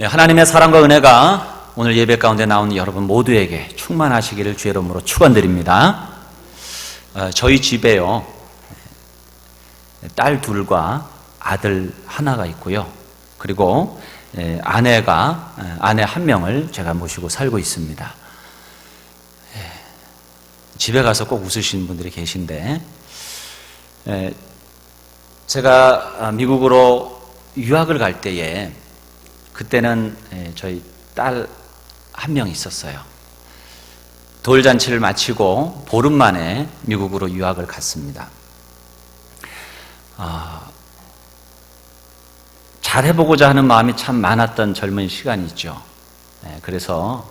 하나님의 사랑과 은혜가 오늘 예배 가운데 나온 여러분 모두에게 충만하시기를 주의 이름으로 축원드립니다. 저희 집에요, 딸 둘과 아들 하나가 있고요. 그리고 아내 한 명을 제가 모시고 살고 있습니다. 집에 가서 꼭 웃으시는 분들이 계신데, 제가 미국으로 유학을 갈 때에 그때는 저희 딸 한 명 있었어요. 돌잔치를 마치고 보름 만에 미국으로 유학을 갔습니다. 잘해보고자 하는 마음이 참 많았던 젊은 시간이죠. 그래서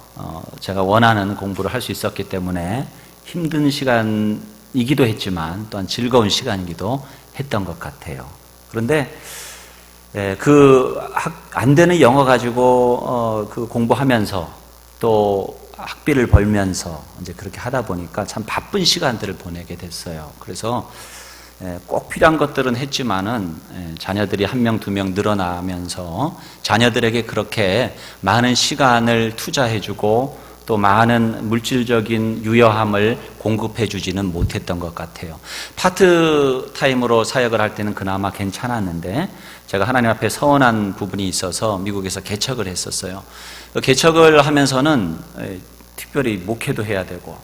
제가 원하는 공부를 할 수 있었기 때문에 힘든 시간이기도 했지만 또한 즐거운 시간이기도 했던 것 같아요. 그런데 안 되는 영어 가지고 그 공부하면서 또 학비를 벌면서 이제 그렇게 하다 보니까 참 바쁜 시간들을 보내게 됐어요. 그래서 꼭 필요한 것들은 했지만은 자녀들이 한 명, 두 명 늘어나면서 자녀들에게 그렇게 많은 시간을 투자해주고 또 많은 물질적인 유여함을 공급해주지는 못했던 것 같아요. 파트타임으로 사역을 할 때는 그나마 괜찮았는데 제가 하나님 앞에 서운한 부분이 있어서 미국에서 개척을 했었어요. 개척을 하면서는 특별히 목회도 해야 되고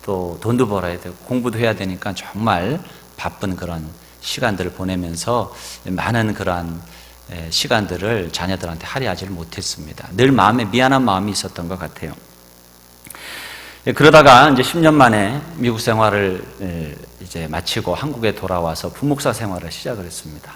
또 돈도 벌어야 되고 공부도 해야 되니까 정말 바쁜 그런 시간들을 보내면서 많은 그런 시간들을 자녀들한테 할애하지를 못했습니다. 늘 마음에 미안한 마음이 있었던 것 같아요. 그러다가 이제 10년 만에 미국 생활을 이제 마치고 한국에 돌아와서 부목사 생활을 시작을 했습니다.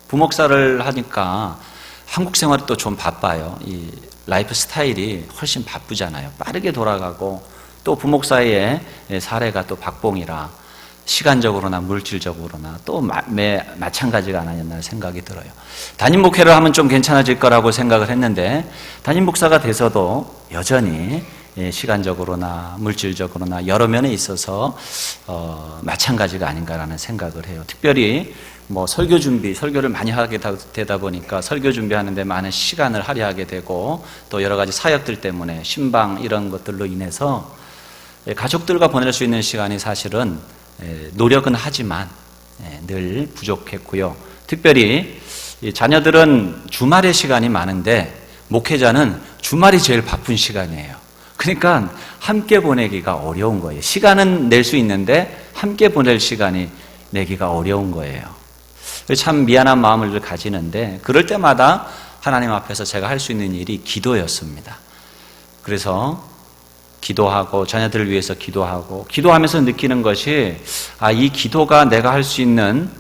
부목사를 하니까 한국 생활이 또 좀 바빠요. 이 라이프 스타일이 훨씬 바쁘잖아요. 빠르게 돌아가고 또 부목사의 사례가 또 박봉이라 시간적으로나 물질적으로나 또 마찬가지가 아니었나 생각이 들어요. 담임 목회를 하면 좀 괜찮아질 거라고 생각을 했는데 담임 목사가 돼서도 여전히 시간적으로나 물질적으로나 여러 면에 있어서 마찬가지가 아닌가라는 생각을 해요. 특별히 설교 준비, 설교를 많이 하게 되다 보니까 설교 준비하는데 많은 시간을 할애하게 되고 또 여러 가지 사역들 때문에 신방 이런 것들로 인해서 가족들과 보낼 수 있는 시간이 사실은 노력은 하지만 늘 부족했고요. 특별히 자녀들은 주말에 시간이 많은데 목회자는 주말이 제일 바쁜 시간이에요. 그러니까 함께 보내기가 어려운 거예요. 시간은 낼 수 있는데 함께 보낼 시간이 내기가 어려운 거예요. 참 미안한 마음을 가지는데 그럴 때마다 하나님 앞에서 제가 할 수 있는 일이 기도였습니다. 그래서 기도하고 자녀들을 위해서 기도하면서 느끼는 것이 이 기도가 내가 할 수 있는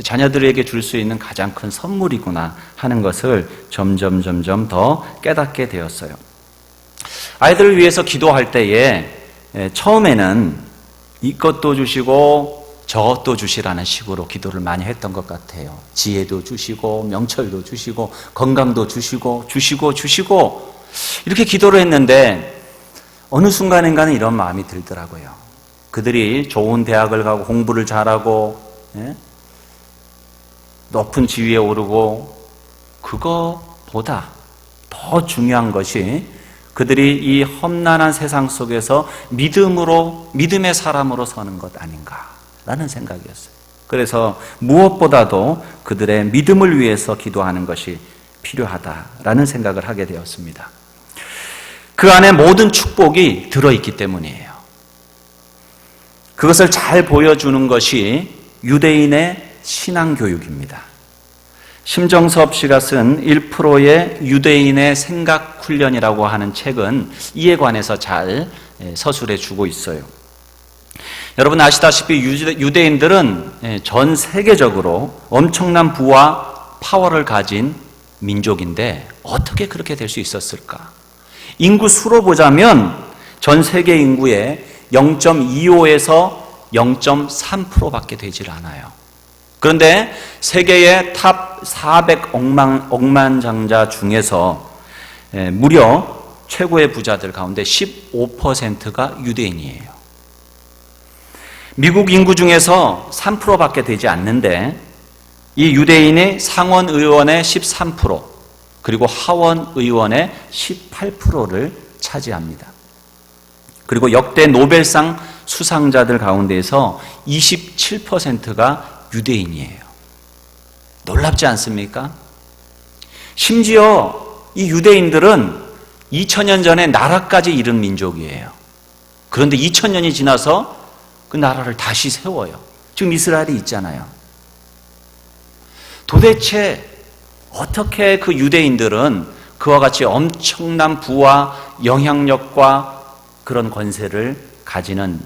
자녀들에게 줄 수 있는 가장 큰 선물이구나 하는 것을 점점 더 깨닫게 되었어요. 아이들을 위해서 기도할 때에 처음에는 이것도 주시고 저것도 주시라는 식으로 기도를 많이 했던 것 같아요. 지혜도 주시고 명철도 주시고 건강도 주시고 이렇게 기도를 했는데 어느 순간인가는 이런 마음이 들더라고요. 그들이 좋은 대학을 가고 공부를 잘하고 높은 지위에 오르고 그거보다 더 중요한 것이 그들이 이 험난한 세상 속에서 믿음의 사람으로 서는 것 아닌가라는 생각이었어요. 그래서 무엇보다도 그들의 믿음을 위해서 기도하는 것이 필요하다라는 생각을 하게 되었습니다. 그 안에 모든 축복이 들어있기 때문이에요. 그것을 잘 보여주는 것이 유대인의 신앙교육입니다. 심정섭 씨가 쓴 1%의 유대인의 생각훈련이라고 하는 책은 이에 관해서 잘 서술해 주고 있어요. 여러분 아시다시피 유대인들은 전 세계적으로 엄청난 부와 파워를 가진 민족인데 어떻게 그렇게 될 수 있었을까? 인구 수로 보자면 전 세계 인구의 0.25에서 0.3%밖에 되질 않아요. 그런데 세계의 탑 400억만장자 중에서 무려 최고의 부자들 가운데 15%가 유대인이에요. 미국 인구 중에서 3%밖에 되지 않는데 이 유대인이 상원 의원의 13%, 그리고 하원 의원의 18%를 차지합니다. 그리고 역대 노벨상 수상자들 가운데에서 27%가 유대인이에요. 놀랍지 않습니까? 심지어 이 유대인들은 2000년 전에 나라까지 이룬 민족이에요. 그런데 2000년이 지나서 그 나라를 다시 세워요. 지금 이스라엘이 있잖아요. 도대체 어떻게 그 유대인들은 그와 같이 엄청난 부와 영향력과 그런 권세를 가지는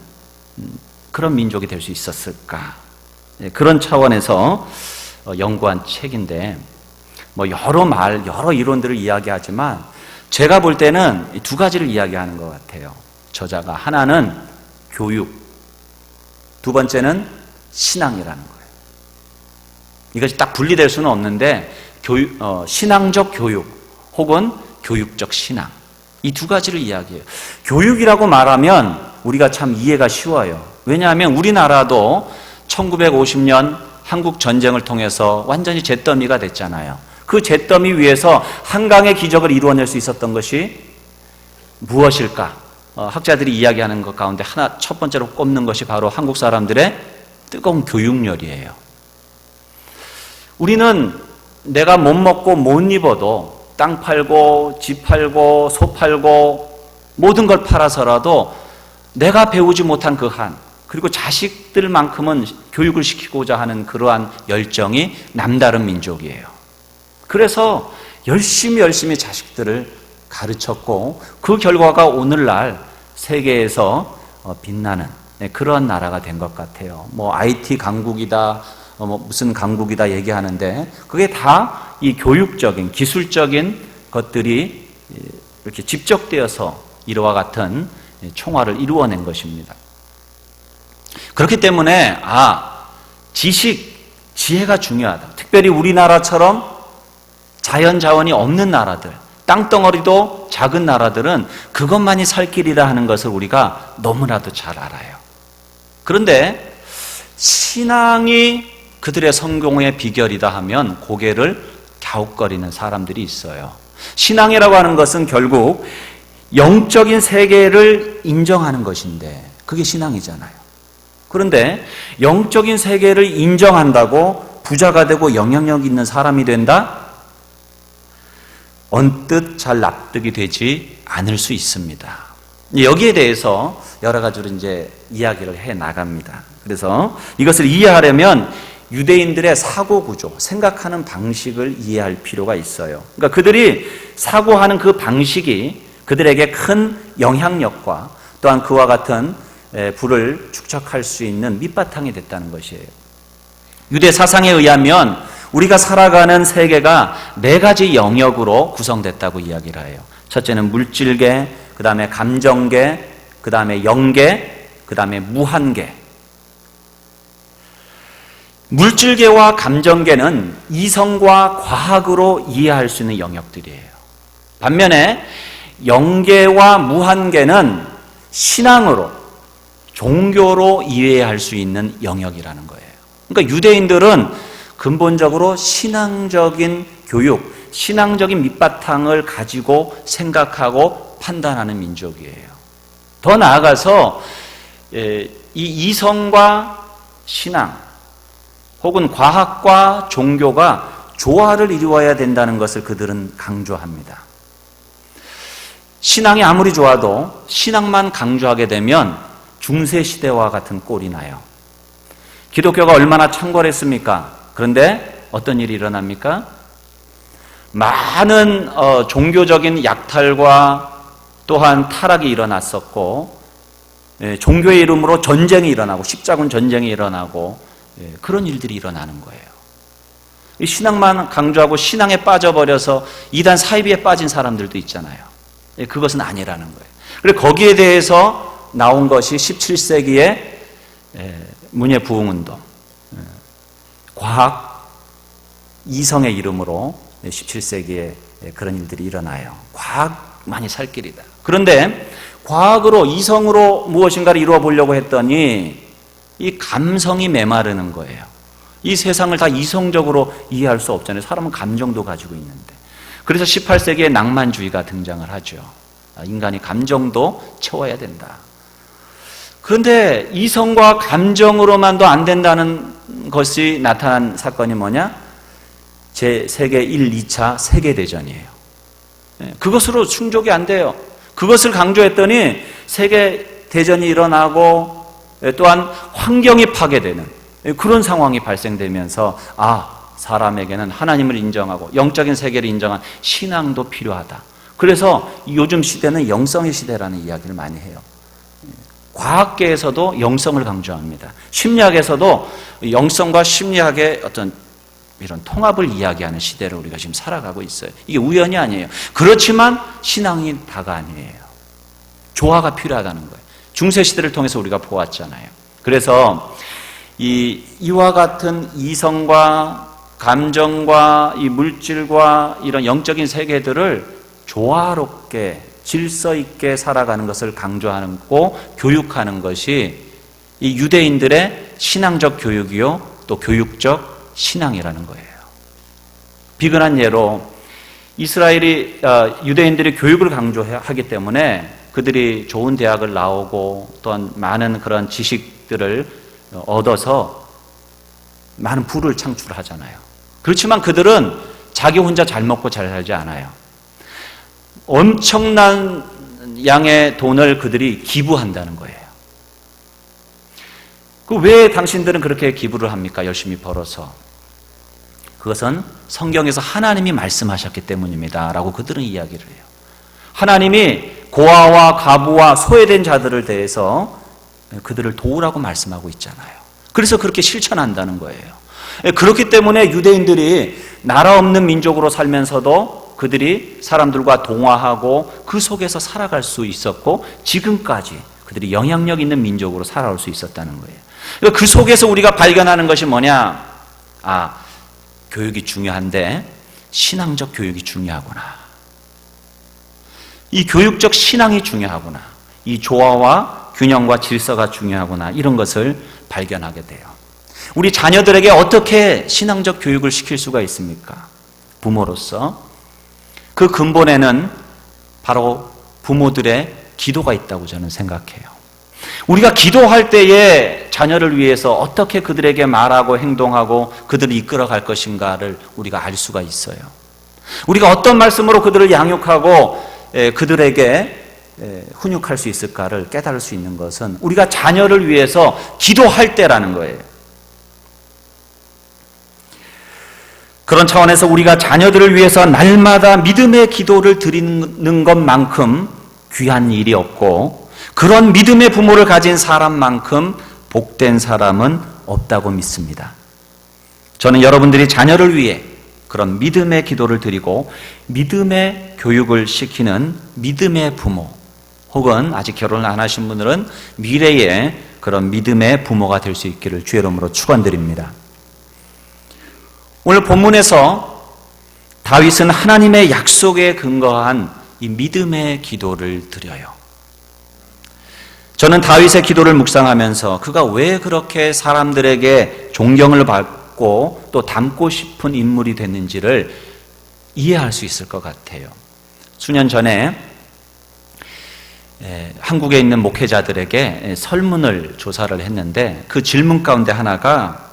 그런 민족이 될 수 있었을까? 그런 차원에서 연구한 책인데, 여러 이론들을 이야기하지만 제가 볼 때는 두 가지를 이야기하는 것 같아요. 저자가 하나는 교육, 두 번째는 신앙이라는 거예요. 이것이 딱 분리될 수는 없는데 신앙적 교육 혹은 교육적 신앙, 이 두 가지를 이야기해요. 교육이라고 말하면 우리가 참 이해가 쉬워요. 왜냐하면 우리나라도 1950년 한국 전쟁을 통해서 완전히 잿더미가 됐잖아요. 그 잿더미 위에서 한강의 기적을 이루어낼 수 있었던 것이 무엇일까? 학자들이 이야기하는 것 가운데 첫 번째로 꼽는 것이 바로 한국 사람들의 뜨거운 교육열이에요. 우리는 내가 못 먹고 못 입어도 땅 팔고 집 팔고 소 팔고 모든 걸 팔아서라도 내가 배우지 못한 그 한, 그리고 자식들만큼은 교육을 시키고자 하는 그러한 열정이 남다른 민족이에요. 그래서 열심히 자식들을 가르쳤고 그 결과가 오늘날 세계에서 빛나는 그런 나라가 된 것 같아요. IT 강국이다, 무슨 강국이다 얘기하는데 그게 다 이 교육적인, 기술적인 것들이 이렇게 집적되어서 이와 같은 총알을 이루어낸 것입니다. 그렇기 때문에 지식, 지혜가 중요하다. 특별히 우리나라처럼 자연 자원이 없는 나라들, 땅덩어리도 작은 나라들은 그것만이 살 길이라 하는 것을 우리가 너무나도 잘 알아요. 그런데 신앙이 그들의 성공의 비결이다 하면 고개를 갸웃거리는 사람들이 있어요. 신앙이라고 하는 것은 결국 영적인 세계를 인정하는 것인데 그게 신앙이잖아요. 그런데 영적인 세계를 인정한다고 부자가 되고 영향력 있는 사람이 된다? 언뜻 잘 납득이 되지 않을 수 있습니다. 여기에 대해서 여러 가지로 이제 이야기를 해 나갑니다. 그래서 이것을 이해하려면 유대인들의 사고 구조, 생각하는 방식을 이해할 필요가 있어요. 그러니까 그들이 사고하는 그 방식이 그들에게 큰 영향력과 또한 그와 같은 부를 축적할 수 있는 밑바탕이 됐다는 것이에요. 유대 사상에 의하면 우리가 살아가는 세계가 네 가지 영역으로 구성됐다고 이야기를 해요. 첫째는 물질계, 그 다음에 감정계, 그 다음에 영계, 그 다음에 무한계. 물질계와 감정계는 이성과 과학으로 이해할 수 있는 영역들이에요. 반면에 영계와 무한계는 신앙으로, 종교로 이해할 수 있는 영역이라는 거예요. 그러니까 유대인들은 근본적으로 신앙적인 교육, 신앙적인 밑바탕을 가지고 생각하고 판단하는 민족이에요. 더 나아가서 이 이성과 신앙 혹은 과학과 종교가 조화를 이루어야 된다는 것을 그들은 강조합니다. 신앙이 아무리 좋아도 신앙만 강조하게 되면 중세시대와 같은 꼴이 나요. 기독교가 얼마나 창궐했습니까? 그런데 어떤 일이 일어납니까? 많은 종교적인 약탈과 또한 타락이 일어났었고, 종교의 이름으로 전쟁이 일어나고 십자군 전쟁이 일어나고 그런 일들이 일어나는 거예요. 신앙만 강조하고 신앙에 빠져버려서 이단 사이비에 빠진 사람들도 있잖아요. 그것은 아니라는 거예요. 그리고 거기에 대해서 나온 것이 17세기의 문예부흥운동, 과학, 이성의 이름으로 17세기에 그런 일들이 일어나요. 과학만이 살 길이다. 그런데 과학으로, 이성으로 무엇인가를 이루어 보려고 했더니 이 감성이 메마르는 거예요. 이 세상을 다 이성적으로 이해할 수 없잖아요. 사람은 감정도 가지고 있는데. 그래서 18세기에 낭만주의가 등장을 하죠. 인간이 감정도 채워야 된다. 그런데 이성과 감정으로만도 안 된다는 것이 나타난 사건이 뭐냐? 제 세계 1, 2차 세계대전이에요. 그것으로 충족이 안 돼요. 그것을 강조했더니 세계대전이 일어나고 또한 환경이 파괴되는 그런 상황이 발생되면서 사람에게는 하나님을 인정하고 영적인 세계를 인정한 신앙도 필요하다. 그래서 요즘 시대는 영성의 시대라는 이야기를 많이 해요. 과학계에서도 영성을 강조합니다. 심리학에서도 영성과 심리학의 어떤 이런 통합을 이야기하는 시대를 우리가 지금 살아가고 있어요. 이게 우연이 아니에요. 그렇지만 신앙이 다가 아니에요. 조화가 필요하다는 거예요. 중세시대를 통해서 우리가 보았잖아요. 그래서 이와 같은 이성과 감정과 이 물질과 이런 영적인 세계들을 조화롭게 질서 있게 살아가는 것을 강조하고 교육하는 것이 이 유대인들의 신앙적 교육이요 또 교육적 신앙이라는 거예요. 비근한 예로 이스라엘이 유대인들이 교육을 강조하기 때문에 그들이 좋은 대학을 나오고 또한 많은 그런 지식들을 얻어서 많은 부를 창출하잖아요. 그렇지만 그들은 자기 혼자 잘 먹고 잘 살지 않아요. 엄청난 양의 돈을 그들이 기부한다는 거예요. 왜 당신들은 그렇게 기부를 합니까? 열심히 벌어서. 그것은 성경에서 하나님이 말씀하셨기 때문입니다 라고 그들은 이야기를 해요. 하나님이 고아와 가부와 소외된 자들을 대해서 그들을 도우라고 말씀하고 있잖아요. 그래서 그렇게 실천한다는 거예요. 그렇기 때문에 유대인들이 나라 없는 민족으로 살면서도 그들이 사람들과 동화하고 그 속에서 살아갈 수 있었고 지금까지 그들이 영향력 있는 민족으로 살아올 수 있었다는 거예요. 그 속에서 우리가 발견하는 것이 뭐냐? 교육이 중요한데 신앙적 교육이 중요하구나. 이 교육적 신앙이 중요하구나. 이 조화와 균형과 질서가 중요하구나. 이런 것을 발견하게 돼요. 우리 자녀들에게 어떻게 신앙적 교육을 시킬 수가 있습니까? 부모로서 그 근본에는 바로 부모들의 기도가 있다고 저는 생각해요. 우리가 기도할 때에 자녀를 위해서 어떻게 그들에게 말하고 행동하고 그들을 이끌어갈 것인가를 우리가 알 수가 있어요. 우리가 어떤 말씀으로 그들을 양육하고 그들에게 훈육할 수 있을까를 깨달을 수 있는 것은 우리가 자녀를 위해서 기도할 때라는 거예요. 그런 차원에서 우리가 자녀들을 위해서 날마다 믿음의 기도를 드리는 것만큼 귀한 일이 없고 그런 믿음의 부모를 가진 사람만큼 복된 사람은 없다고 믿습니다. 저는 여러분들이 자녀를 위해 그런 믿음의 기도를 드리고 믿음의 교육을 시키는 믿음의 부모 혹은 아직 결혼을 안 하신 분들은 미래에 그런 믿음의 부모가 될 수 있기를 주의 이름으로 축원드립니다. 오늘 본문에서 다윗은 하나님의 약속에 근거한 이 믿음의 기도를 드려요. 저는 다윗의 기도를 묵상하면서 그가 왜 그렇게 사람들에게 존경을 받고 또 닮고 싶은 인물이 됐는지를 이해할 수 있을 것 같아요. 수년 전에 한국에 있는 목회자들에게 설문을 조사를 했는데 그 질문 가운데 하나가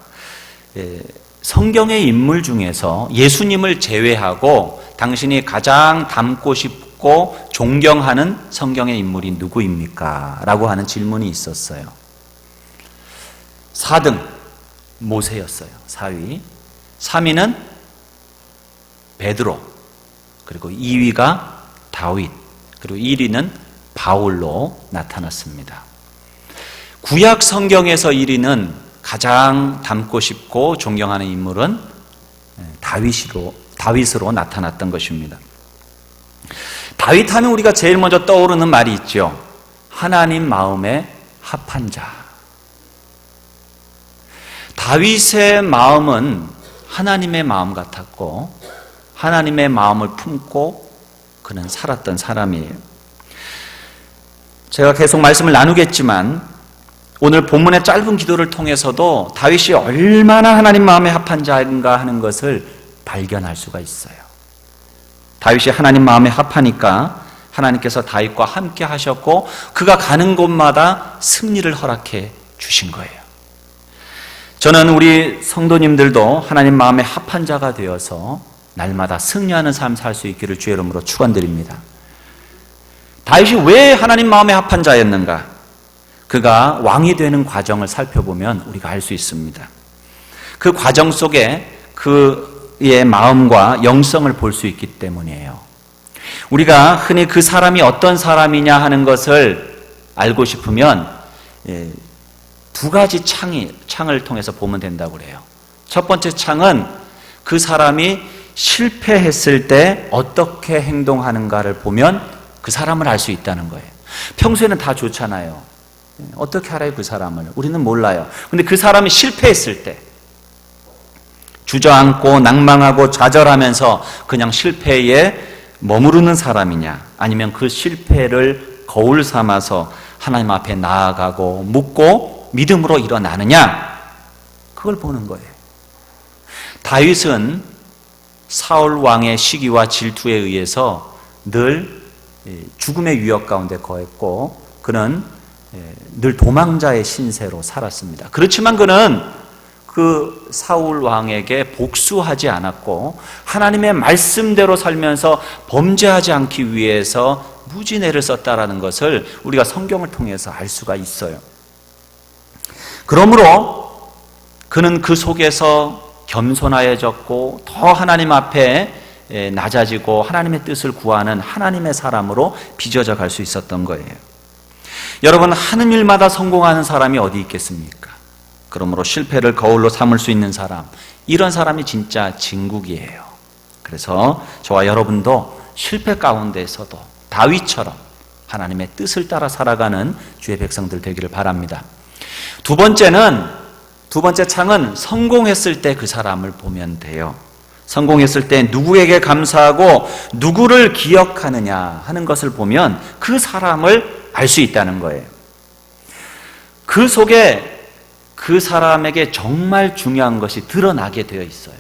성경의 인물 중에서 예수님을 제외하고 당신이 가장 닮고 싶고 존경하는 성경의 인물이 누구입니까? 라고 하는 질문이 있었어요. 4등 모세였어요. 4위. 3위는 베드로, 그리고 2위가 다윗, 그리고 1위는 바울로 나타났습니다. 구약 성경에서 1위는 가장 닮고 싶고 존경하는 인물은 다윗으로 나타났던 것입니다. 다윗 하면 우리가 제일 먼저 떠오르는 말이 있죠. 하나님 마음에 합한 자. 다윗의 마음은 하나님의 마음 같았고 하나님의 마음을 품고 그는 살았던 사람이에요. 제가 계속 말씀을 나누겠지만 오늘 본문의 짧은 기도를 통해서도 다윗이 얼마나 하나님 마음에 합한 자인가 하는 것을 발견할 수가 있어요. 다윗이 하나님 마음에 합하니까 하나님께서 다윗과 함께 하셨고 그가 가는 곳마다 승리를 허락해 주신 거예요. 저는 우리 성도님들도 하나님 마음에 합한 자가 되어서 날마다 승리하는 삶 살 수 있기를 주의 이름으로 축원드립니다. 다윗이 왜 하나님 마음에 합한 자였는가? 그가 왕이 되는 과정을 살펴보면 우리가 알 수 있습니다. 그 과정 속에 그의 마음과 영성을 볼 수 있기 때문이에요. 우리가 흔히 그 사람이 어떤 사람이냐 하는 것을 알고 싶으면 두 가지 창을 통해서 보면 된다고 그래요. 첫 번째 창은 그 사람이 실패했을 때 어떻게 행동하는가를 보면 그 사람을 알 수 있다는 거예요. 평소에는 다 좋잖아요. 어떻게 알아요, 그 사람을? 우리는 몰라요. 근데 그 사람이 실패했을 때 주저앉고 낭망하고 좌절하면서 그냥 실패에 머무르는 사람이냐, 아니면 그 실패를 거울 삼아서 하나님 앞에 나아가고 묻고 믿음으로 일어나느냐, 그걸 보는 거예요. 다윗은 사울 왕의 시기와 질투에 의해서 늘 죽음의 위협 가운데 거했고 그는 늘 도망자의 신세로 살았습니다. 그렇지만 그는 그 사울 왕에게 복수하지 않았고 하나님의 말씀대로 살면서 범죄하지 않기 위해서 무진애를 썼다라는 것을 우리가 성경을 통해서 알 수가 있어요. 그러므로 그는 그 속에서 겸손하여졌고 더 하나님 앞에 낮아지고 하나님의 뜻을 구하는 하나님의 사람으로 빚어져 갈 수 있었던 거예요. 여러분, 하는 일마다 성공하는 사람이 어디 있겠습니까? 그러므로 실패를 거울로 삼을 수 있는 사람, 이런 사람이 진짜 진국이에요. 그래서 저와 여러분도 실패 가운데서도 다윗처럼 하나님의 뜻을 따라 살아가는 주의 백성들 되기를 바랍니다. 두 번째 창은 성공했을 때 그 사람을 보면 돼요. 성공했을 때 누구에게 감사하고 누구를 기억하느냐 하는 것을 보면 그 사람을 알 수 있다는 거예요. 그 속에 그 사람에게 정말 중요한 것이 드러나게 되어 있어요.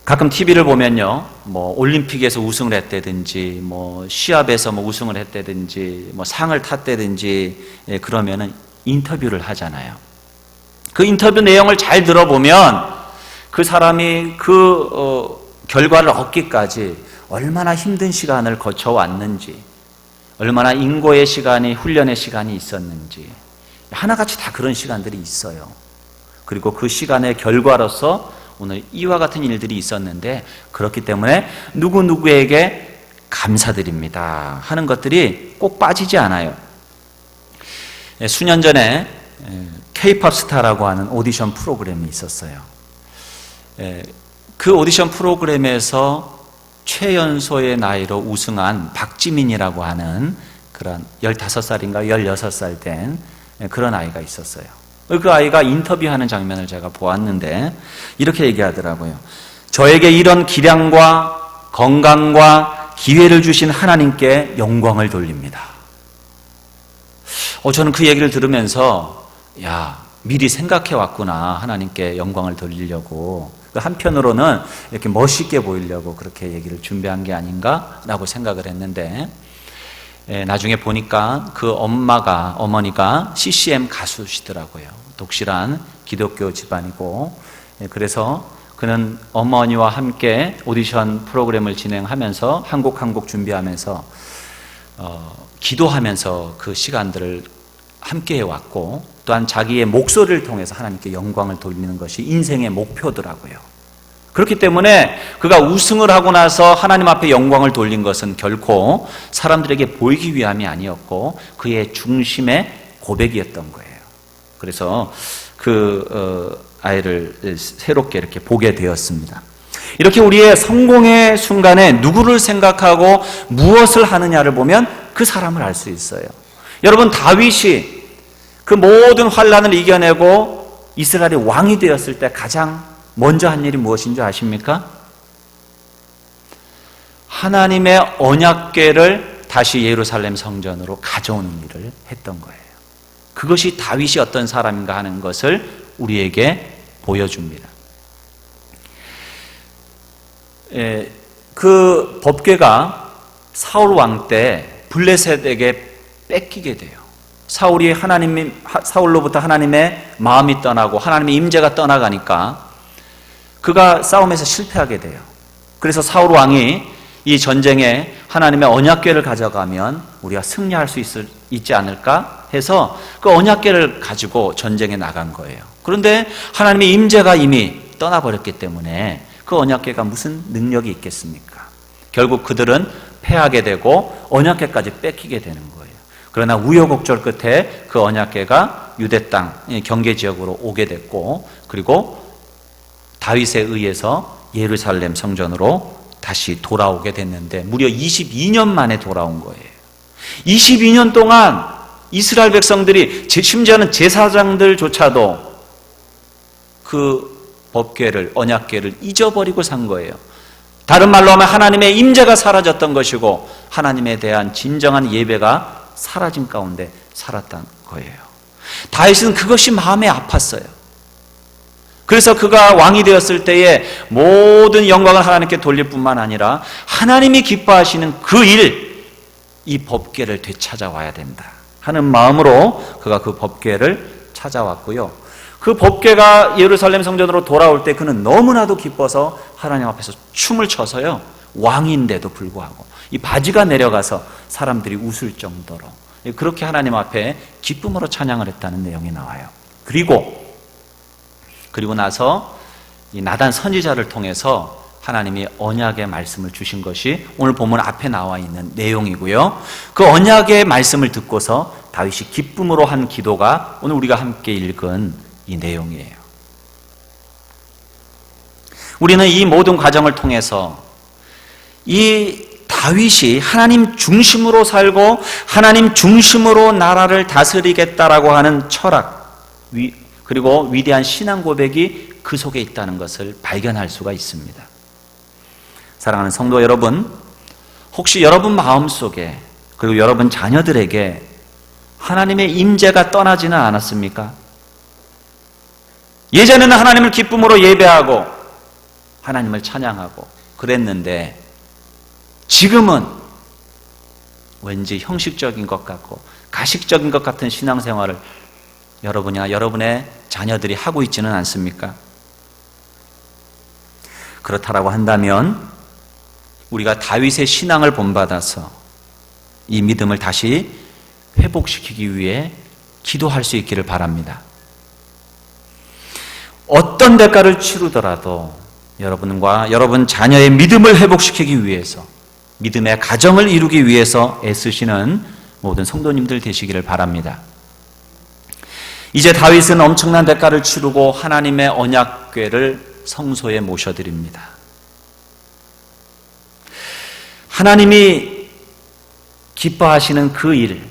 가끔 TV를 보면요, 올림픽에서 우승을 했다든지, 시합에서 우승을 했다든지, 상을 탔다든지, 그러면은 인터뷰를 하잖아요. 그 인터뷰 내용을 잘 들어보면 그 사람이 결과를 얻기까지 얼마나 힘든 시간을 거쳐왔는지, 얼마나 인고의 시간이, 훈련의 시간이 있었는지, 하나같이 다 그런 시간들이 있어요. 그리고 그 시간의 결과로서 오늘 이와 같은 일들이 있었는데, 그렇기 때문에 누구누구에게 감사드립니다 하는 것들이 꼭 빠지지 않아요. 수년 전에 K-POP 스타라고 하는 오디션 프로그램이 있었어요. 그 오디션 프로그램에서 최연소의 나이로 우승한 박지민이라고 하는 그런 15살인가 16살 된 그런 아이가 있었어요. 그 아이가 인터뷰하는 장면을 제가 보았는데 이렇게 얘기하더라고요. 저에게 이런 기량과 건강과 기회를 주신 하나님께 영광을 돌립니다. 저는 그 얘기를 들으면서 미리 생각해 왔구나, 하나님께 영광을 돌리려고. 한편으로는 이렇게 멋있게 보이려고 그렇게 얘기를 준비한 게 아닌가라고 생각을 했는데, 나중에 보니까 그 어머니가 CCM 가수시더라고요. 독실한 기독교 집안이고, 그래서 그는 어머니와 함께 오디션 프로그램을 진행하면서 한 곡 준비하면서 기도하면서 그 시간들을 함께 해왔고, 또한 자기의 목소리를 통해서 하나님께 영광을 돌리는 것이 인생의 목표더라고요. 그렇기 때문에 그가 우승을 하고 나서 하나님 앞에 영광을 돌린 것은 결코 사람들에게 보이기 위함이 아니었고 그의 중심의 고백이었던 거예요. 그래서 그 아이를 새롭게 이렇게 보게 되었습니다. 이렇게 우리의 성공의 순간에 누구를 생각하고 무엇을 하느냐를 보면 그 사람을 알 수 있어요. 여러분, 다윗이 그 모든 환난을 이겨내고 이스라엘의 왕이 되었을 때 가장 먼저 한 일이 무엇인 줄 아십니까? 하나님의 언약궤를 다시 예루살렘 성전으로 가져오는 일을 했던 거예요. 그것이 다윗이 어떤 사람인가 하는 것을 우리에게 보여줍니다. 그 법궤가 사울 왕 때 블레셋에게 뺏기게 돼요. 사울로부터 하나님의 마음이 떠나고 하나님의 임재가 떠나가니까 그가 싸움에서 실패하게 돼요. 그래서 사울 왕이 이 전쟁에 하나님의 언약궤를 가져가면 우리가 승리할 수 있지 않을까 해서 그 언약궤를 가지고 전쟁에 나간 거예요. 그런데 하나님의 임재가 이미 떠나버렸기 때문에 그 언약궤가 무슨 능력이 있겠습니까? 결국 그들은 패하게 되고 언약궤까지 뺏기게 되는 거예요. 그러나 우여곡절 끝에 그 언약궤가 유대 땅 경계 지역으로 오게 됐고, 그리고 다윗에 의해서 예루살렘 성전으로 다시 돌아오게 됐는데 무려 22년 만에 돌아온 거예요. 22년 동안 이스라엘 백성들이, 심지어는 제사장들조차도 그 법궤를, 언약궤를 잊어버리고 산 거예요. 다른 말로 하면 하나님의 임재가 사라졌던 것이고 하나님에 대한 진정한 예배가 사라진 가운데 살았던 거예요. 다윗은 그것이 마음에 아팠어요. 그래서 그가 왕이 되었을 때에 모든 영광을 하나님께 돌릴 뿐만 아니라 하나님이 기뻐하시는 그 일, 이 법궤를 되찾아와야 된다 하는 마음으로 그가 그 법궤를 찾아왔고요. 그 법궤가 예루살렘 성전으로 돌아올 때 그는 너무나도 기뻐서 하나님 앞에서 춤을 춰서요, 왕인데도 불구하고 이 바지가 내려가서 사람들이 웃을 정도로 그렇게 하나님 앞에 기쁨으로 찬양을 했다는 내용이 나와요. 그리고 나서 이 나단 선지자를 통해서 하나님이 언약의 말씀을 주신 것이 오늘 본문 앞에 나와 있는 내용이고요. 그 언약의 말씀을 듣고서 다윗이 기쁨으로 한 기도가 오늘 우리가 함께 읽은 이 내용이에요. 우리는 이 모든 과정을 통해서 이 다윗이 하나님 중심으로 살고 하나님 중심으로 나라를 다스리겠다라고 하는 철학, 그리고 위대한 신앙 고백이 그 속에 있다는 것을 발견할 수가 있습니다. 사랑하는 성도 여러분, 혹시 여러분 마음속에, 그리고 여러분 자녀들에게 하나님의 임재가 떠나지는 않았습니까? 예전에는 하나님을 기쁨으로 예배하고 하나님을 찬양하고 그랬는데 지금은 왠지 형식적인 것 같고 가식적인 것 같은 신앙생활을 여러분이나 여러분의 자녀들이 하고 있지는 않습니까? 그렇다라고 한다면 우리가 다윗의 신앙을 본받아서 이 믿음을 다시 회복시키기 위해 기도할 수 있기를 바랍니다. 어떤 대가를 치르더라도 여러분과 여러분 자녀의 믿음을 회복시키기 위해서, 믿음의 가정을 이루기 위해서 애쓰시는 모든 성도님들 되시기를 바랍니다. 이제 다윗은 엄청난 대가를 치르고 하나님의 언약궤를 성소에 모셔드립니다. 하나님이 기뻐하시는 그 일,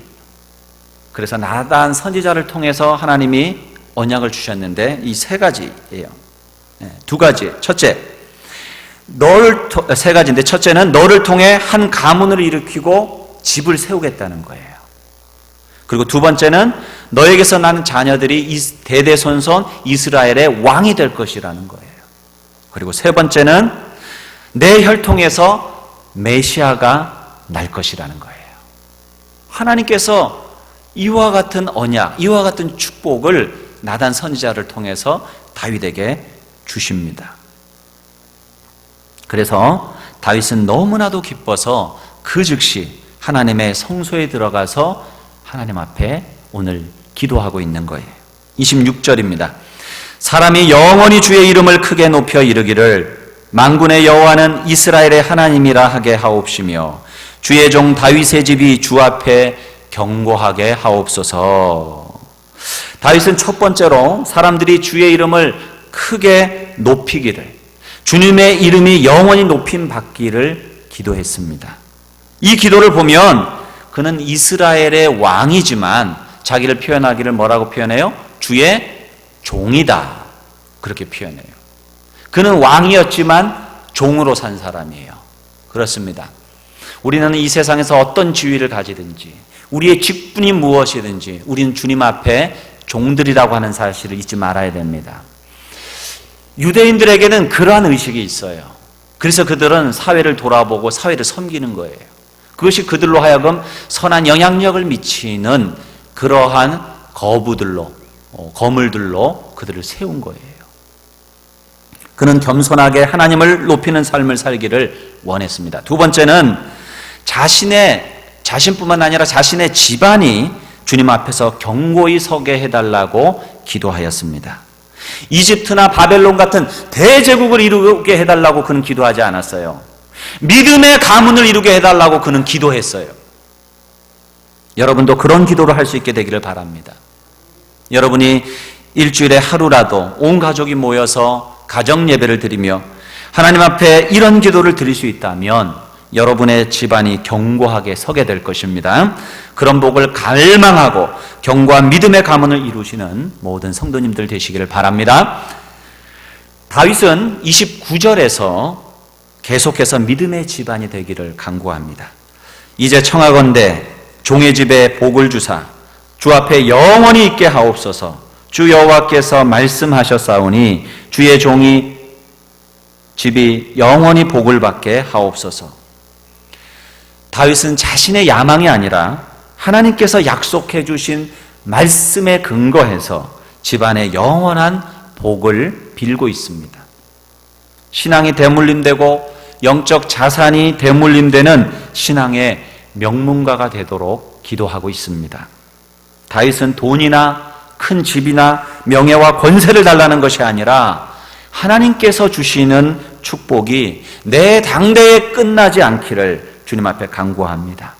그래서 나단 선지자를 통해서 하나님이 언약을 주셨는데 이 세 가지예요. 두 가지. 첫째, 세 가지인데 첫째는 너를 통해 한 가문을 일으키고 집을 세우겠다는 거예요. 그리고 두 번째는 너에게서 나는 자녀들이 대대손손 이스라엘의 왕이 될 것이라는 거예요. 그리고 세 번째는 내 혈통에서 메시아가 날 것이라는 거예요. 하나님께서 이와 같은 언약, 이와 같은 축복을 나단 선지자를 통해서 다윗에게 주십니다. 그래서 다윗은 너무나도 기뻐서 그 즉시 하나님의 성소에 들어가서 하나님 앞에 오늘 기도하고 있는 거예요. 26절입니다. 사람이 영원히 주의 이름을 크게 높여 이르기를 만군의 여호와는 이스라엘의 하나님이라 하게 하옵시며 주의 종 다윗의 집이 주 앞에 경고하게 하옵소서. 다윗은 첫 번째로 사람들이 주의 이름을 크게 높이기를, 주님의 이름이 영원히 높임 받기를 기도했습니다. 이 기도를 보면 그는 이스라엘의 왕이지만 자기를 표현하기를 뭐라고 표현해요? 주의 종이다, 그렇게 표현해요. 그는 왕이었지만 종으로 산 사람이에요. 그렇습니다. 우리는 이 세상에서 어떤 지위를 가지든지 우리의 직분이 무엇이든지 우리는 주님 앞에 종들이라고 하는 사실을 잊지 말아야 됩니다. 유대인들에게는 그러한 의식이 있어요. 그래서 그들은 사회를 돌아보고 사회를 섬기는 거예요. 그것이 그들로 하여금 선한 영향력을 미치는 그러한 거물들로 그들을 세운 거예요. 그는 겸손하게 하나님을 높이는 삶을 살기를 원했습니다. 두 번째는 자신뿐만 아니라 자신의 집안이 주님 앞에서 견고히 서게 해달라고 기도하였습니다. 이집트나 바벨론 같은 대제국을 이루게 해달라고 그는 기도하지 않았어요. 믿음의 가문을 이루게 해달라고 그는 기도했어요. 여러분도 그런 기도를 할 수 있게 되기를 바랍니다. 여러분이 일주일에 하루라도 온 가족이 모여서 가정 예배를 드리며 하나님 앞에 이런 기도를 드릴 수 있다면 여러분의 집안이 견고하게 서게 될 것입니다. 그런 복을 갈망하고 견고한 믿음의 가문을 이루시는 모든 성도님들 되시기를 바랍니다. 다윗은 29절에서 계속해서 믿음의 집안이 되기를 간구합니다. 이제 청하건대 종의 집에 복을 주사 주 앞에 영원히 있게 하옵소서. 주 여호와께서 말씀하셨사오니 주의 종이 집이 영원히 복을 받게 하옵소서. 다윗은 자신의 야망이 아니라 하나님께서 약속해 주신 말씀에 근거해서 집안의 영원한 복을 빌고 있습니다. 신앙이 대물림되고 영적 자산이 대물림되는 신앙의 명문가가 되도록 기도하고 있습니다. 다윗은 돈이나 큰 집이나 명예와 권세를 달라는 것이 아니라 하나님께서 주시는 축복이 내 당대에 끝나지 않기를 주님 앞에 간구합니다.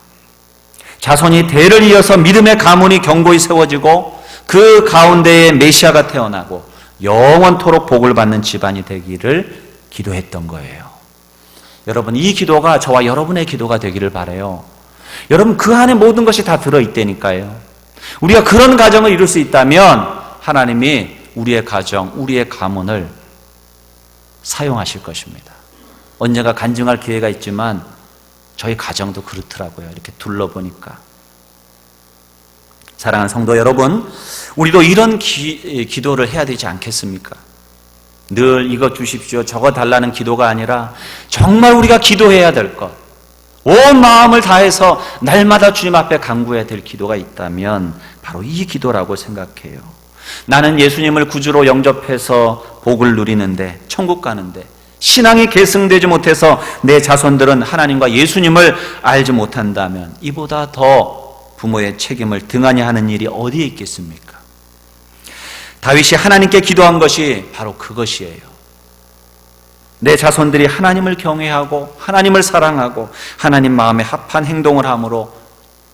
자손이 대를 이어서 믿음의 가문이 견고히 세워지고 그 가운데에 메시아가 태어나고 영원토록 복을 받는 집안이 되기를 기도했던 거예요. 여러분, 이 기도가 저와 여러분의 기도가 되기를 바라요. 여러분, 그 안에 모든 것이 다 들어있다니까요. 우리가 그런 가정을 이룰 수 있다면 하나님이 우리의 가정, 우리의 가문을 사용하실 것입니다. 언젠가 간증할 기회가 있지만 저희 가정도 그렇더라고요. 이렇게 둘러보니까. 사랑하는 성도 여러분, 우리도 이런 기도를 해야 되지 않겠습니까? 늘 이거 주십시오, 저거 달라는 기도가 아니라 정말 우리가 기도해야 될 것, 온 마음을 다해서 날마다 주님 앞에 간구해야 될 기도가 있다면 바로 이 기도라고 생각해요. 나는 예수님을 구주로 영접해서 복을 누리는데, 천국 가는데 신앙이 계승되지 못해서 내 자손들은 하나님과 예수님을 알지 못한다면 이보다 더 부모의 책임을 등한히 하는 일이 어디에 있겠습니까? 다윗이 하나님께 기도한 것이 바로 그것이에요. 내 자손들이 하나님을 경외하고 하나님을 사랑하고 하나님 마음에 합한 행동을 함으로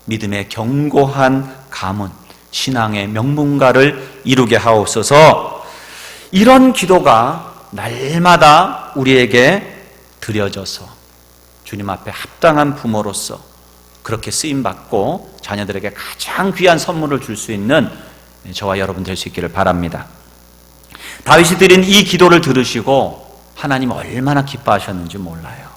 믿음의 견고한 가문, 신앙의 명문가를 이루게 하옵소서. 이런 기도가 날마다 우리에게 드려져서 주님 앞에 합당한 부모로서 그렇게 쓰임받고 자녀들에게 가장 귀한 선물을 줄 수 있는 저와 여러분 될 수 있기를 바랍니다. 다윗이 드린 이 기도를 들으시고 하나님 얼마나 기뻐하셨는지 몰라요.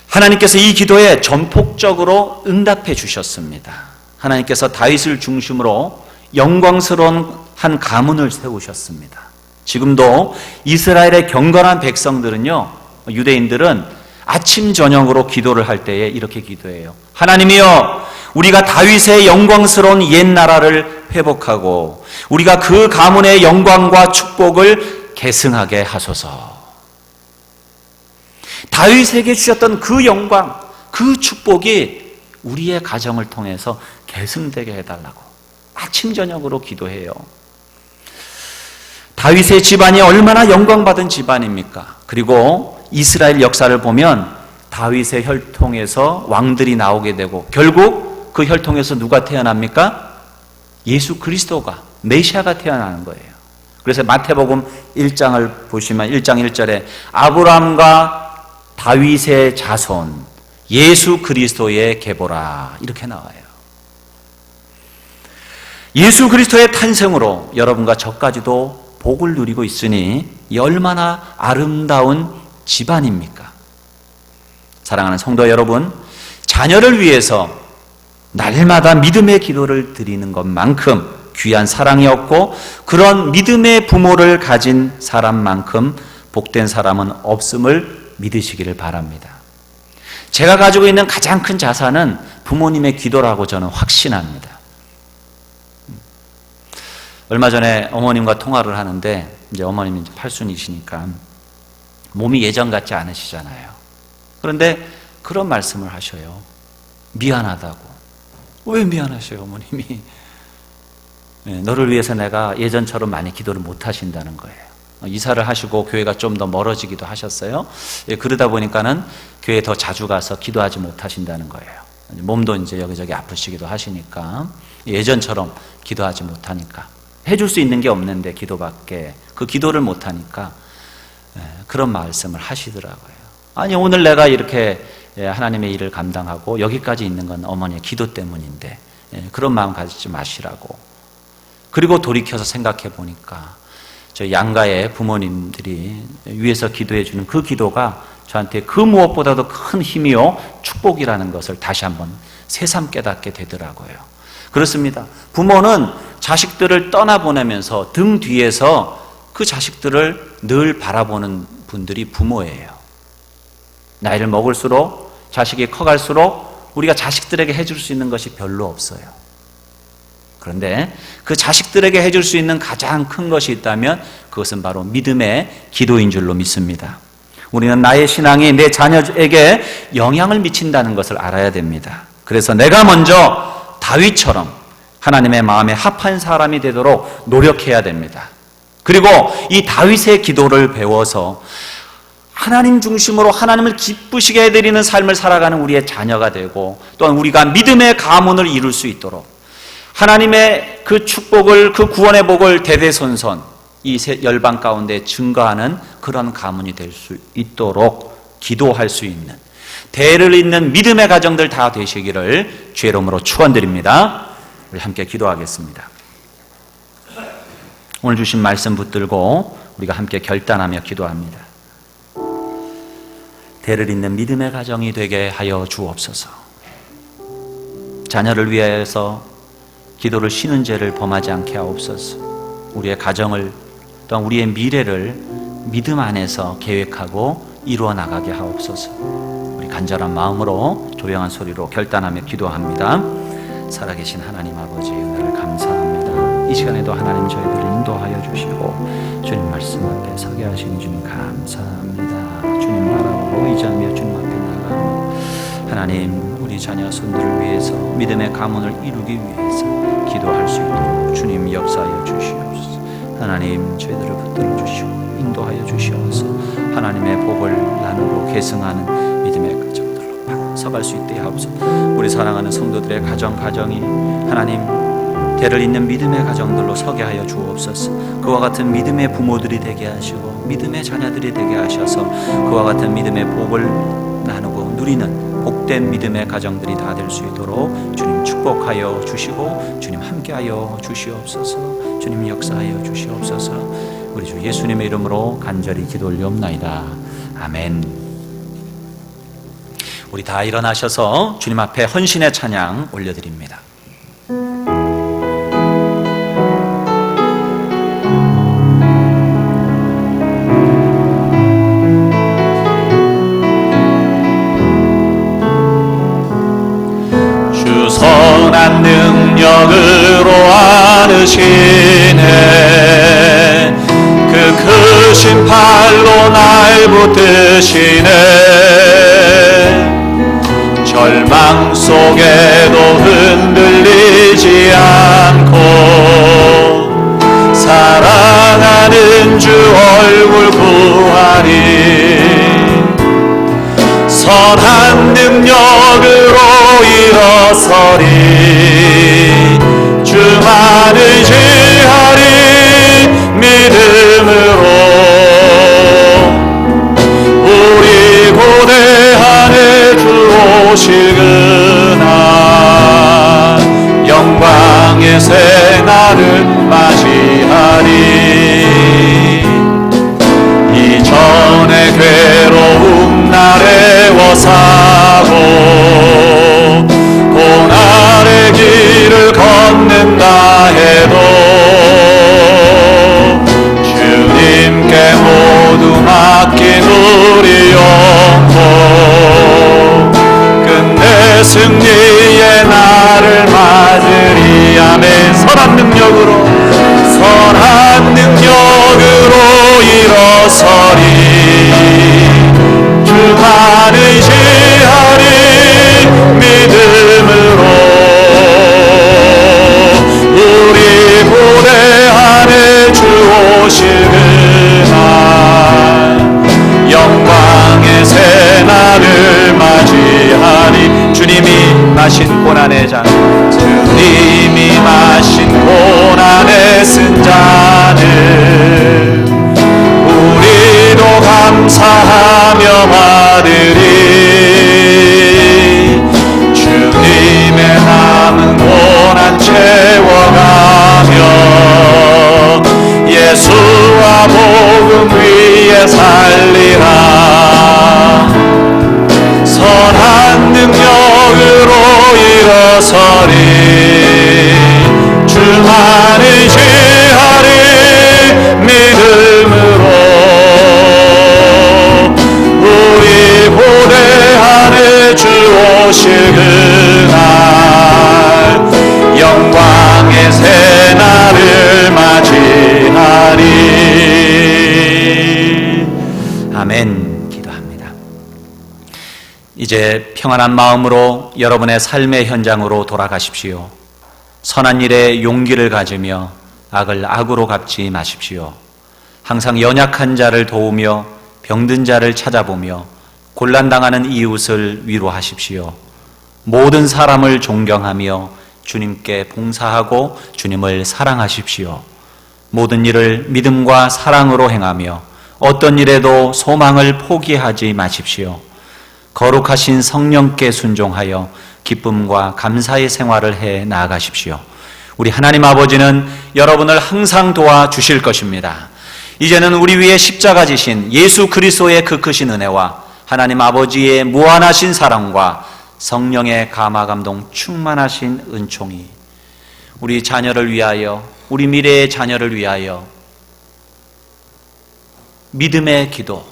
하나님께서 이 기도에 전폭적으로 응답해 주셨습니다. 하나님께서 다윗을 중심으로 영광스러운 한 가문을 세우셨습니다. 지금도 이스라엘의 경건한 백성들은요, 유대인들은 아침 저녁으로 기도를 할 때에 이렇게 기도해요. 하나님이여, 우리가 다윗의 영광스러운 옛 나라를 회복하고 우리가 그 가문의 영광과 축복을 계승하게 하소서. 다윗에게 주셨던 그 영광, 그 축복이 우리의 가정을 통해서 계승되게 해달라고 아침 저녁으로 기도해요. 다윗의 집안이 얼마나 영광받은 집안입니까? 그리고 이스라엘 역사를 보면 다윗의 혈통에서 왕들이 나오게 되고 결국 그 혈통에서 누가 태어납니까? 예수 그리스도가, 메시아가 태어나는 거예요. 그래서 마태복음 1장을 보시면 1장 1절에 아브라함과 다윗의 자손 예수 그리스도의 계보라 이렇게 나와요. 예수 그리스도의 탄생으로 여러분과 저까지도 복을 누리고 있으니 이 얼마나 아름다운 집안입니까? 사랑하는 성도 여러분, 자녀를 위해서 날마다 믿음의 기도를 드리는 것만큼 귀한 사랑이 없고 그런 믿음의 부모를 가진 사람만큼 복된 사람은 없음을 믿으시기를 바랍니다. 제가 가지고 있는 가장 큰 자산은 부모님의 기도라고 저는 확신합니다. 얼마 전에 어머님과 통화를 하는데, 이제 어머님이 팔순이시니까 몸이 예전 같지 않으시잖아요. 그런데 그런 말씀을 하셔요. 미안하다고. 왜 미안하셔요, 어머님이? 너를 위해서 내가 예전처럼 많이 기도를 못 하신다는 거예요. 이사를 하시고 교회가 좀 더 멀어지기도 하셨어요. 그러다 보니까는 교회에 더 자주 가서 기도하지 못하신다는 거예요. 몸도 이제 여기저기 아프시기도 하시니까, 예전처럼 기도하지 못하니까, 해줄 수 있는 게 없는데 기도밖에, 그 기도를 못하니까 그런 말씀을 하시더라고요. 아니, 오늘 내가 이렇게 하나님의 일을 감당하고 여기까지 있는 건 어머니의 기도 때문인데 그런 마음 가지지 마시라고. 그리고 돌이켜서 생각해 보니까 저희 양가의 부모님들이 위에서 기도해 주는 그 기도가 저한테 그 무엇보다도 큰 힘이요 축복이라는 것을 다시 한번 새삼 깨닫게 되더라고요. 그렇습니다. 부모는 자식들을 떠나보내면서 등 뒤에서 그 자식들을 늘 바라보는 분들이 부모예요. 나이를 먹을수록, 자식이 커갈수록 우리가 자식들에게 해줄 수 있는 것이 별로 없어요. 그런데 그 자식들에게 해줄 수 있는 가장 큰 것이 있다면 그것은 바로 믿음의 기도인 줄로 믿습니다. 우리는 나의 신앙이 내 자녀에게 영향을 미친다는 것을 알아야 됩니다. 그래서 내가 먼저 다윗처럼 하나님의 마음에 합한 사람이 되도록 노력해야 됩니다. 그리고 이 다윗의 기도를 배워서 하나님 중심으로 하나님을 기쁘시게 해드리는 삶을 살아가는 우리의 자녀가 되고, 또한 우리가 믿음의 가문을 이룰 수 있도록 하나님의 그 축복을, 그 구원의 복을 대대손손 이 열방 가운데 증거하는 그런 가문이 될 수 있도록 기도할 수 있는, 대를 잇는 믿음의 가정들 다 되시기를 주의 이름으로 축원드립니다. 우리 함께 기도하겠습니다. 오늘 주신 말씀 붙들고 우리가 함께 결단하며 기도합니다. 대를 잇는 믿음의 가정이 되게 하여 주옵소서. 자녀를 위해서 기도를 쉬는 죄를 범하지 않게 하옵소서. 우리의 가정을, 또한 우리의 미래를 믿음 안에서 계획하고 이루어 나가게 하옵소서. 우리 간절한 마음으로 조용한 소리로 결단하며 기도합니다. 살아계신 하나님 아버지, 은혜를 감사합니다. 이 시간에도 하나님 저희들을 인도하여 주시고 주님 말씀 앞에 서게 하시니 주님 감사합니다. 주님 바라보고 의지하며 주님 앞에 나가며 하나님, 우리 자녀 손들을 위해서 믿음의 가문을 이루기 위해서 기도할 수 있도록 주님 역사하여 주시옵소서. 하나님, 저희들을 붙들어 주시고 인도하여 주시옵소서. 하나님의 복을 나누고 계승하는 믿음의 가정들로 서갈 수 있게 하옵소서. 우리 사랑하는 성도들의 가정이 하나님 대를 잇는 믿음의 가정들로 서게 하여 주옵소서. 그와 같은 믿음의 부모들이 되게 하시고 믿음의 자녀들이 되게 하셔서 그와 같은 믿음의 복을 나누고 누리는 복된 믿음의 가정들이 다 될 수 있도록 주님 축복하여 주시고 주님 함께하여 주시옵소서. 주님 역사하여 주시옵소서. 우리 주 예수님의 이름으로 간절히 기도 올리옵나이다. 아멘. 우리 다 일어나셔서 주님 앞에 헌신의 찬양 올려드립니다. 선한 능력으로 안으시네. 그 크신 팔로 날 붙드시네. 절망 속에도 흔들리지 않고 사랑하는 주 얼굴 구하리. 선한 능력으로 일어서리. 주만 의지하리. 믿음으로 우리 고대하네. 주 오실 그날 영광의 새날을 맞이하리. 이전의 괴로움 나래워 사고 고난의 길을 걷는다 해도 승리의 날을 맞으리. 아멘. 선한 능력으로 일어서리. 주만 의지하리. 믿음으로 우리 고대 안에 주 오실 그날 영광의 새 날을 맞이하리. 주님이 마신 고난의 잔, 주님이 마신 고난의 쓴 잔을 우리도 감사하며 받으리. 주님의 남은 고난 채워가며 예수와 복음 위에 살리라. 선한 능력으로 일어서리. 주만 의지하리. 믿음으로 우리 고대 안에 주 오실 그날 영광의 새 날을 맞이하리. 아멘. 기도합니다. 이제 평안한 마음으로 여러분의 삶의 현장으로 돌아가십시오. 선한 일에 용기를 가지며 악을 악으로 갚지 마십시오. 항상 연약한 자를 도우며 병든 자를 찾아보며 곤란당하는 이웃을 위로하십시오. 모든 사람을 존경하며 주님께 봉사하고 주님을 사랑하십시오. 모든 일을 믿음과 사랑으로 행하며 어떤 일에도 소망을 포기하지 마십시오. 거룩하신 성령께 순종하여 기쁨과 감사의 생활을 해 나아가십시오. 우리 하나님 아버지는 여러분을 항상 도와주실 것입니다. 이제는 우리 위에 십자가 지신 예수 그리스도의 그 크신 은혜와 하나님 아버지의 무한하신 사랑과 성령의 감화감동 충만하신 은총이 우리 자녀를 위하여, 우리 미래의 자녀를 위하여 믿음의 기도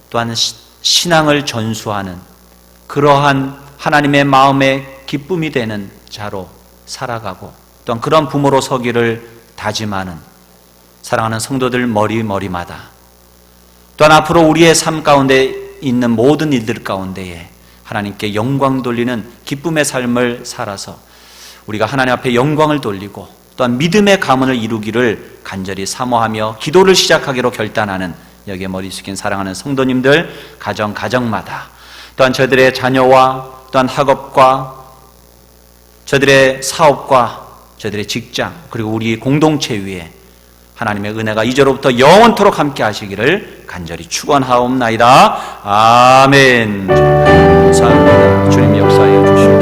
또한 신앙을 전수하는 그러한 하나님의 마음에 기쁨이 되는 자로 살아가고 또한 그런 부모로 서기를 다짐하는 사랑하는 성도들 머리마다 또한 앞으로 우리의 삶 가운데 있는 모든 일들 가운데에 하나님께 영광 돌리는 기쁨의 삶을 살아서 우리가 하나님 앞에 영광을 돌리고 또한 믿음의 가문을 이루기를 간절히 사모하며 기도를 시작하기로 결단하는 여기에 머리 숙인 사랑하는 성도님들 가정마다 또한 저들의 자녀와 또한 학업과 저들의 사업과 저들의 직장 그리고 우리 공동체 위에 하나님의 은혜가 이제로부터 영원토록 함께 하시기를 간절히 축원하옵나이다. 아멘. 감사합니다. 주님 역사해 주시옵소서.